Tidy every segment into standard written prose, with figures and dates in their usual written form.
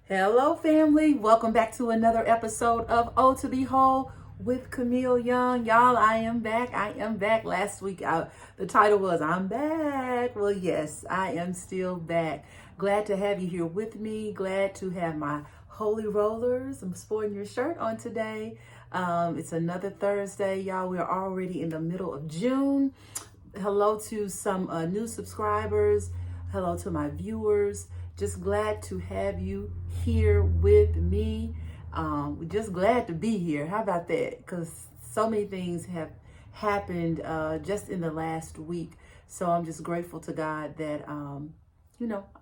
Hello, family. Welcome back to another episode of O to Be Whole with Camille Young. Y'all, I am back. Last week, the title was I'm Back. Well, yes, I am still back. Glad to have you here with me. Glad to have my holy rollers. I'm sporting your shirt on today. It's another Thursday, y'all. We're already in the middle of June. Hello to some new subscribers. Hello to my viewers. Just glad to have you here with me. Just glad to be here. How about that? Because so many things have happened just in the last week. So I'm just grateful to God that,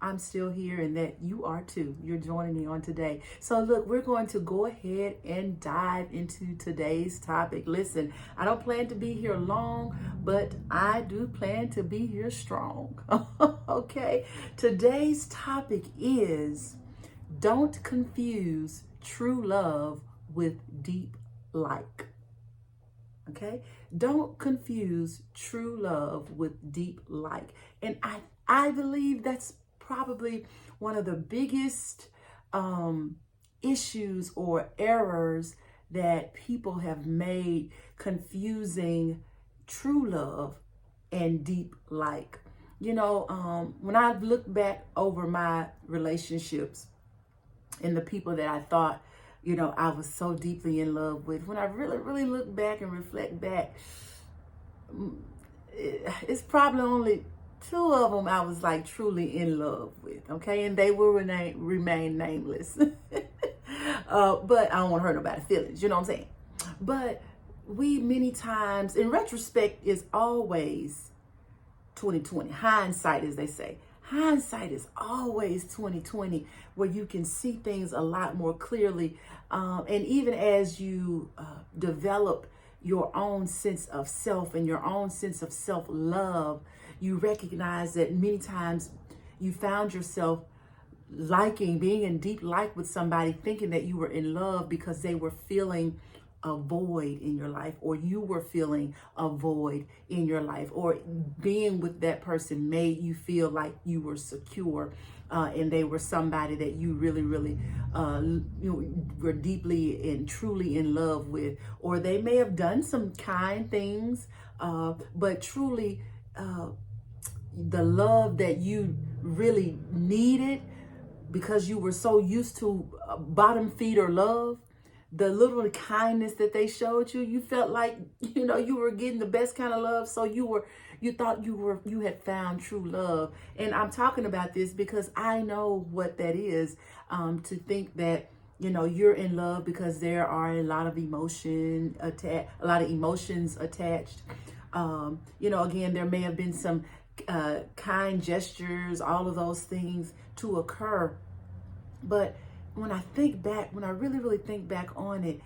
I'm still here and that you are too. You're joining me on today. So look, we're going to go ahead and dive into today's topic. Listen, I don't plan to be here long, but I do plan to be here strong. Okay. Today's topic is don't confuse true love with deep like. Okay. Don't confuse true love with deep like. And I believe that's probably one of the biggest issues or errors that people have made, confusing true love and deep like. When I look back over my relationships and the people that I thought, I was so deeply in love with, when I really look back and reflect back, it's probably only two of them I was like truly in love with, okay? And they will remain nameless. But I don't want to hurt nobody's feelings, you know what I'm saying? But we many times, in retrospect, is always 2020. Hindsight, as they say. Hindsight is always 2020, where you can see things a lot more clearly. And even as you develop your own sense of self and your own sense of self-love, you recognize that many times you found yourself being in deep like with somebody, thinking that you were in love because they were feeling a void in your life, or you were feeling a void in your life, or being with that person made you feel like you were secure, and they were somebody that you really were deeply and truly in love with. Or they may have done some kind things, but truly the love that you really needed, because you were so used to bottom feeder love, the little kindness that they showed you, you felt like, you were getting the best kind of love. So you thought you had found true love. And I'm talking about this because I know what that is, to think that, you're in love because there are a lot of emotions attached. Again, there may have been some kind gestures, all of those things to occur. But when I really think back on it,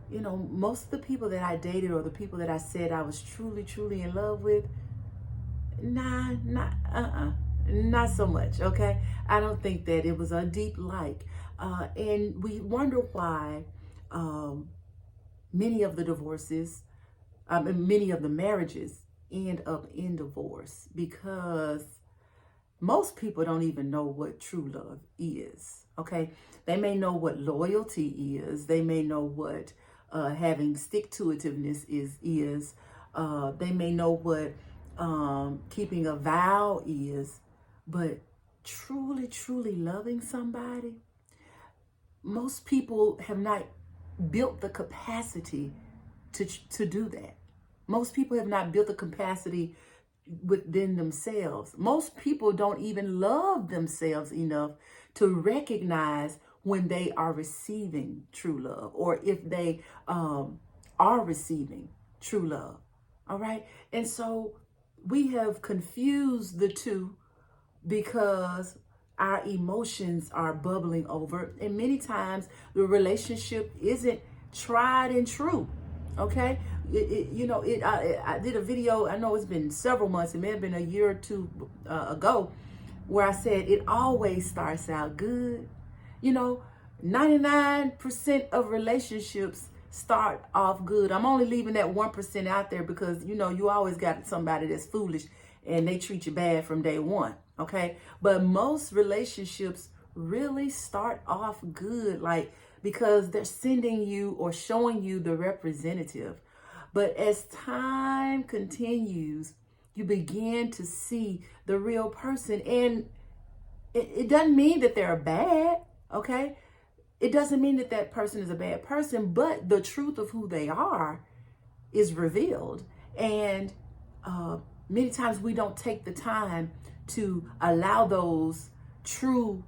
most of the people that I dated, or the people that I said I was truly in love with, not so much. Okay. I don't think that it was a deep like, and we wonder why, many of the divorces, and many of the marriages end up in divorce, because most people don't even know what true love is. Okay. They may know what loyalty is. They may know what having stick-to-itiveness is. They may know what keeping a vow is. But truly loving somebody, most people have not built the capacity to do that. Most people have not built the capacity within themselves. Most people don't even love themselves enough to recognize when they are receiving true love, or if they are receiving true love. All right. And so we have confused the two because our emotions are bubbling over. And many times the relationship isn't tried and true. Okay. I did a video, I know it's been several months, it may have been a year or two ago, where I said it always starts out good. 99% of relationships start off good. I'm only leaving that 1% out there because, you always got somebody that's foolish and they treat you bad from day one. Okay. But most relationships really start off good, like, because they're sending you or showing you the representative. But as time continues, you begin to see the real person. And it doesn't mean that they're bad, okay? It doesn't mean that that person is a bad person, but the truth of who they are is revealed. And many times we don't take the time to allow those true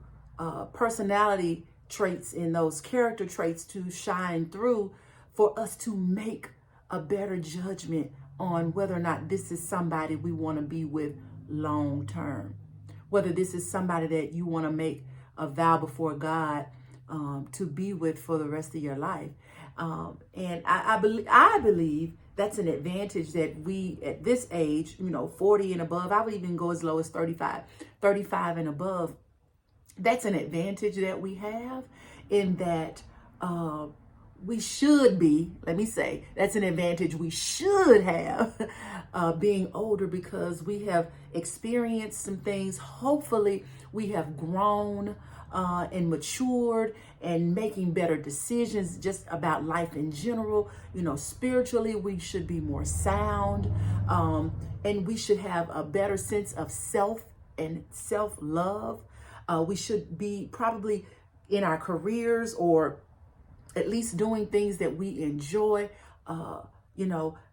personality traits and those character traits to shine through for us to make a better judgment on whether or not this is somebody we want to be with long term, whether this is somebody that you want to make a vow before God to be with for the rest of your life. And I believe that's an advantage that we at this age, 40 and above, I would even go as low as 35 and above. That's an advantage that we have, in that we should be, let me say, that's an advantage we should have being older, because we have experienced some things. Hopefully we have grown and matured and making better decisions just about life in general. Spiritually, we should be more sound, and we should have a better sense of self and self-love. We should be probably in our careers, or at least doing things that we enjoy,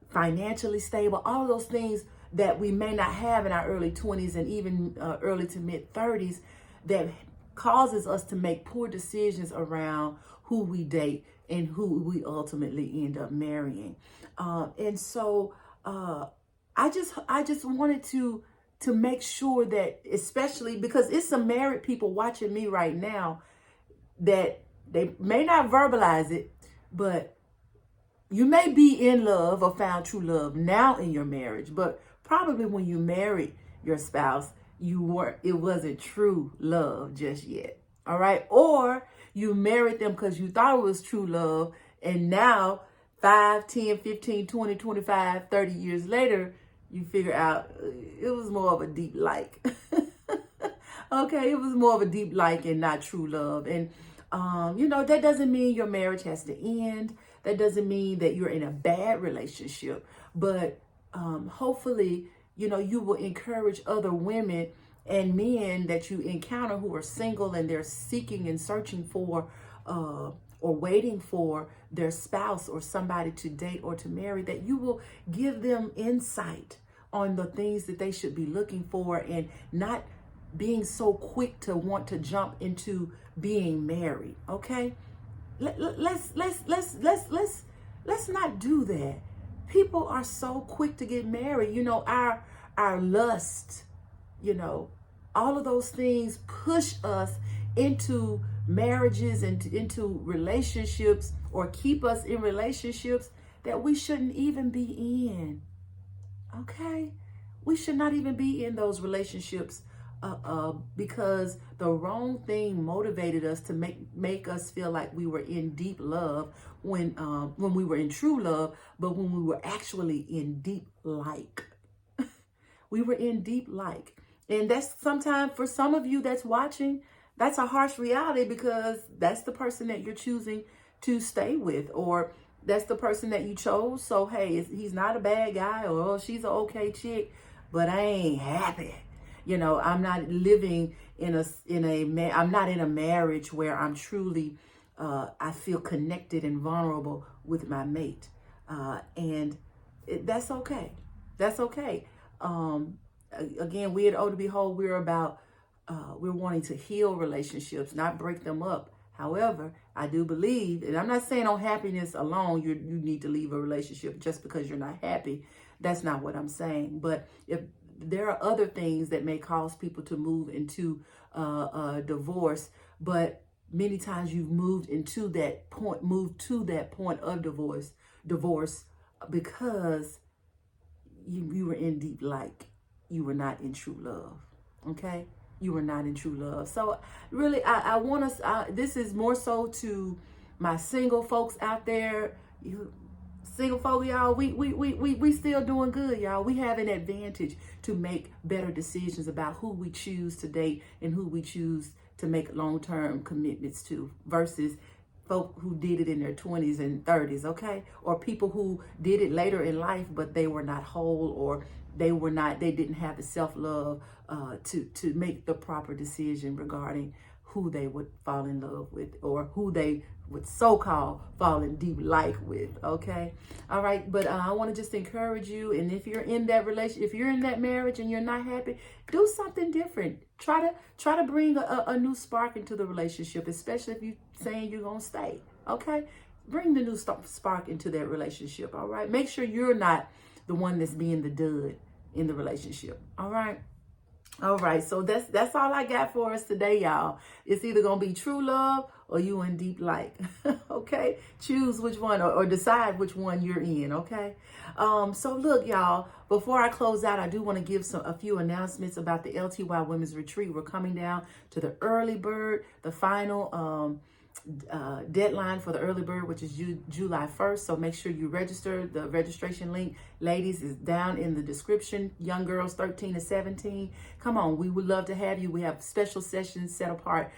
financially stable, all those things that we may not have in our early 20s and even early to mid 30s, that causes us to make poor decisions around who we date and who we ultimately end up marrying. And so I just wanted to make sure that, especially because it's some married people watching me right now, that they may not verbalize it, but you may be in love or found true love now in your marriage, but probably when you married your spouse, it wasn't true love just yet. All right. Or you married them because you thought it was true love, and now 5, 10, 15, 20, 25, 30 years later, you figure out it was more of a deep like. Okay, it was more of a deep like and not true love. And that doesn't mean your marriage has to end. That doesn't mean that you're in a bad relationship. But hopefully, you will encourage other women and men that you encounter who are single and they're seeking and searching for or waiting for their spouse or somebody to date or to marry, that you will give them insight on the things that they should be looking for, and not being so quick to want to jump into being married. Okay, let's not do that. People are so quick to get married. Our lust, all of those things push us into marriages and into relationships, or keep us in relationships that we shouldn't even be in. Okay, we should not even be in those relationships because the wrong thing motivated us to make us feel like we were in deep love when we were in true love, but when we were actually in deep like. We were in deep like. And that's sometimes, for some of you that's watching, that's a harsh reality, because that's the person that you're choosing to stay with, or that's the person that you chose. So, hey, he's not a bad guy, or she's an okay chick, but I ain't happy. I'm not living I'm not in a marriage where I'm truly, I feel connected and vulnerable with my mate. That's okay. That's okay. Again, we at Oh to Behold, we're wanting to heal relationships, not break them up. However, I do believe, and I'm not saying on happiness alone, you need to leave a relationship just because you're not happy. That's not what I'm saying. But if there are other things that may cause people to move into divorce, but many times you've moved to that point of divorce because you were in deep like. You were not in true love. Okay? You were not in true love. So really, I want us, this is more so to my single folks out there. You single folk, y'all, we still doing good, y'all. We have an advantage to make better decisions about who we choose to date and who we choose to make long-term commitments to, versus folk who did it in their 20s and 30s, okay? Or people who did it later in life, but they were not whole, or they didn't have the self-love to make the proper decision regarding who they would fall in love with, or who they would so-called fall in deep like with, okay? All right, but I want to just encourage you, and if you're in that relationship, if you're in that marriage and you're not happy, do something different. Try to bring a new spark into the relationship, especially if you're saying you're going to stay, okay? Bring the new spark into that relationship, all right? Make sure you're not the one that's being the dud in the relationship, all right? All right, so that's all I got for us today, y'all. It's either gonna be true love or you in deep like. Okay, choose which one, or decide which one you're in. Okay, so look, y'all, before I close out, I do want to give a few announcements about the LTY Women's Retreat. We're coming down to the early bird, the final deadline for the early bird, which is July 1st. So make sure you register. The registration link, ladies, is down in the description. Young girls 13 to 17, come on, we would love to have you. We have special sessions set apart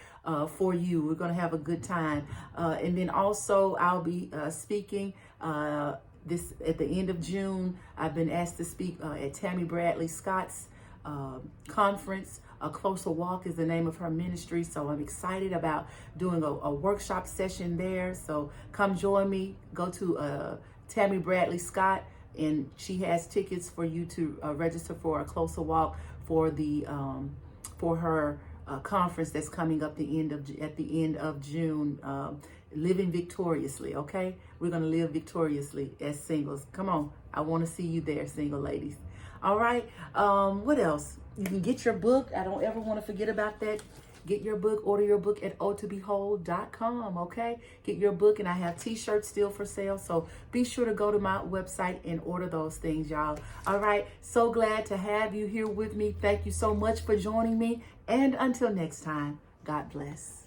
for you. We're going to have a good time, and then also I'll be speaking this at the end of June. I've been asked to speak at Tammy Bradley Scott's conference. A Closer Walk is the name of her ministry. So I'm excited about doing a workshop session there. So come join me. Go to Tammy Bradley Scott, and she has tickets for you to register for A Closer Walk for the for her conference that's coming up at the end of June. Living victoriously. Okay, we're gonna live victoriously as singles. Come on, I want to see you there, single ladies. All right. What else? You can get your book. I don't ever want to forget about that. Get your book. Order your book at ohtobehold.com. Okay. Get your book, and I have t-shirts still for sale. So be sure to go to my website and order those things, y'all. All right. So glad to have you here with me. Thank you so much for joining me. And until next time, God bless.